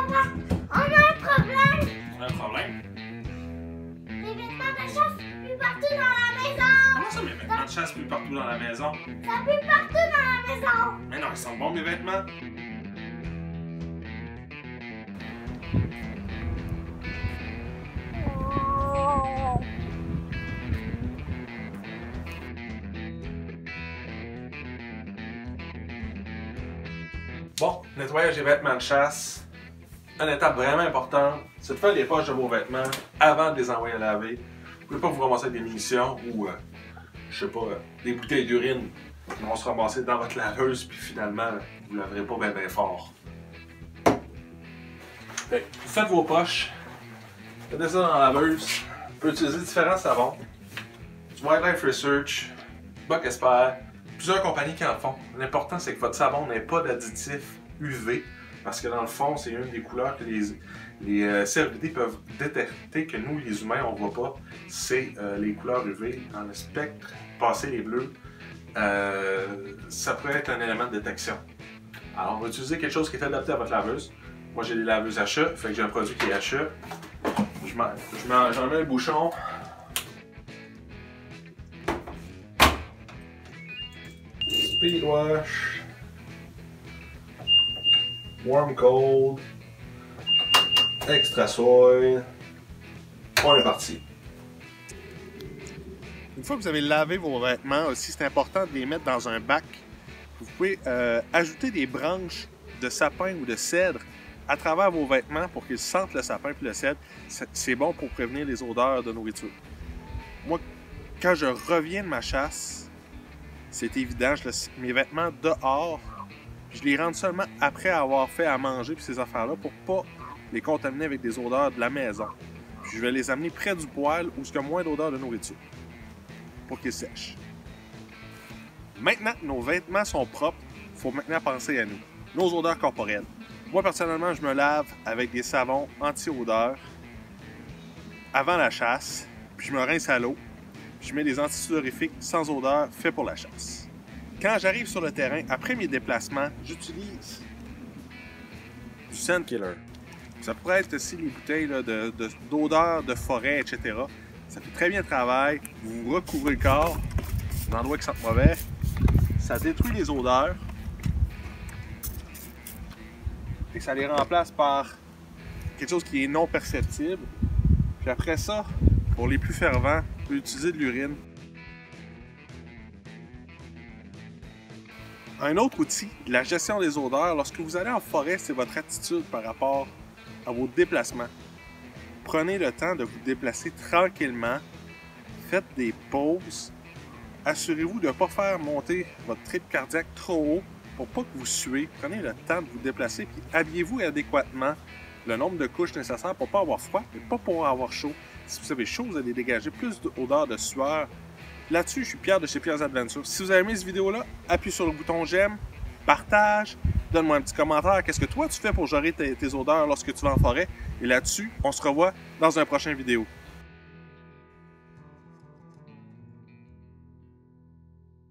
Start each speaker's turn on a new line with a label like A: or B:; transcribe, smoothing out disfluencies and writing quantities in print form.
A: Papa, on a un problème.
B: On a un problème?
A: Les vêtements de chasse plus partout dans la maison.
B: Comment ça, mes vêtements de chasse plus partout dans la maison?
A: Ça pue partout dans la maison.
B: Mais non, ils sont bons, mes vêtements. Bon, nettoyage des vêtements de chasse. Une étape vraiment importante, c'est de faire les poches de vos vêtements avant de les envoyer à laver. Vous pouvez pas vous ramasser avec des munitions ou, je sais pas, des bouteilles d'urine qui vont se ramasser dans votre laveuse puis finalement, vous ne laverez pas bien fort. Fait, vous faites vos poches, mettez ça dans la laveuse. Vous pouvez utiliser différents savons. Du Wildlife Research, Buck Esper, plusieurs compagnies qui en font. L'important, c'est que votre savon n'ait pas d'additif UV, parce que dans le fond, c'est une des couleurs que les cervidés peuvent détecter que nous, les humains, on ne voit pas. C'est les couleurs UV. Dans le spectre, passé les bleus, ça pourrait être un élément de détection. Alors, on va utiliser quelque chose qui est adapté à votre laveuse. Moi, j'ai des laveuses HA, fait que j'ai un produit qui est HA. J'en mets le bouchon. Speed wash. Warm cold. Extra soil. On est parti.
C: Une fois que vous avez lavé vos vêtements aussi, c'est important de les mettre dans un bac. Vous pouvez ajouter des branches de sapin ou de cèdre à travers vos vêtements pour qu'ils sentent le sapin et le cèdre. C'est bon pour prévenir les odeurs de nourriture. Moi, quand je reviens de ma chasse, c'est évident, je laisse mes vêtements dehors. Je les rentre seulement après avoir fait à manger puis ces affaires-là pour pas les contaminer avec des odeurs de la maison. Puis je vais les amener près du poêle où il y a moins d'odeurs de nourriture pour qu'ils sèchent. Maintenant que nos vêtements sont propres, il faut maintenant penser à nous. Nos odeurs corporelles. Moi, personnellement, je me lave avec des savons anti-odeur avant la chasse, puis je me rince à l'eau, puis je mets des antisudorifiques sans odeur faits pour la chasse. Quand j'arrive sur le terrain, après mes déplacements, j'utilise du scent killer. Ça pourrait être aussi les bouteilles d'odeur de forêt, etc. Ça fait très bien le travail. Vous recouvrez le corps, des endroits qui sentent mauvais. Ça détruit les odeurs. Et ça les remplace par quelque chose qui est non perceptible. Puis après ça, pour les plus fervents, vous pouvez utiliser de l'urine. Un autre outil de la gestion des odeurs, lorsque vous allez en forêt, c'est votre attitude par rapport à vos déplacements. Prenez le temps de vous déplacer tranquillement. Faites des pauses. Assurez-vous de ne pas faire monter votre rythme cardiaque trop haut pour pas que vous suez. Prenez le temps de vous déplacer puis habillez-vous adéquatement le nombre de couches nécessaires pour ne pas avoir froid mais pas pour avoir chaud. Si vous avez chaud, vous allez dégager plus d'odeur de sueur. Là-dessus, je suis Pierre de chez Pierre's Adventure. Si vous avez aimé cette vidéo-là, appuyez sur le bouton j'aime, partage, donne-moi un petit commentaire. Qu'est-ce que toi tu fais pour gérer tes odeurs lorsque tu vas en forêt? Et là-dessus, on se revoit dans un prochain vidéo.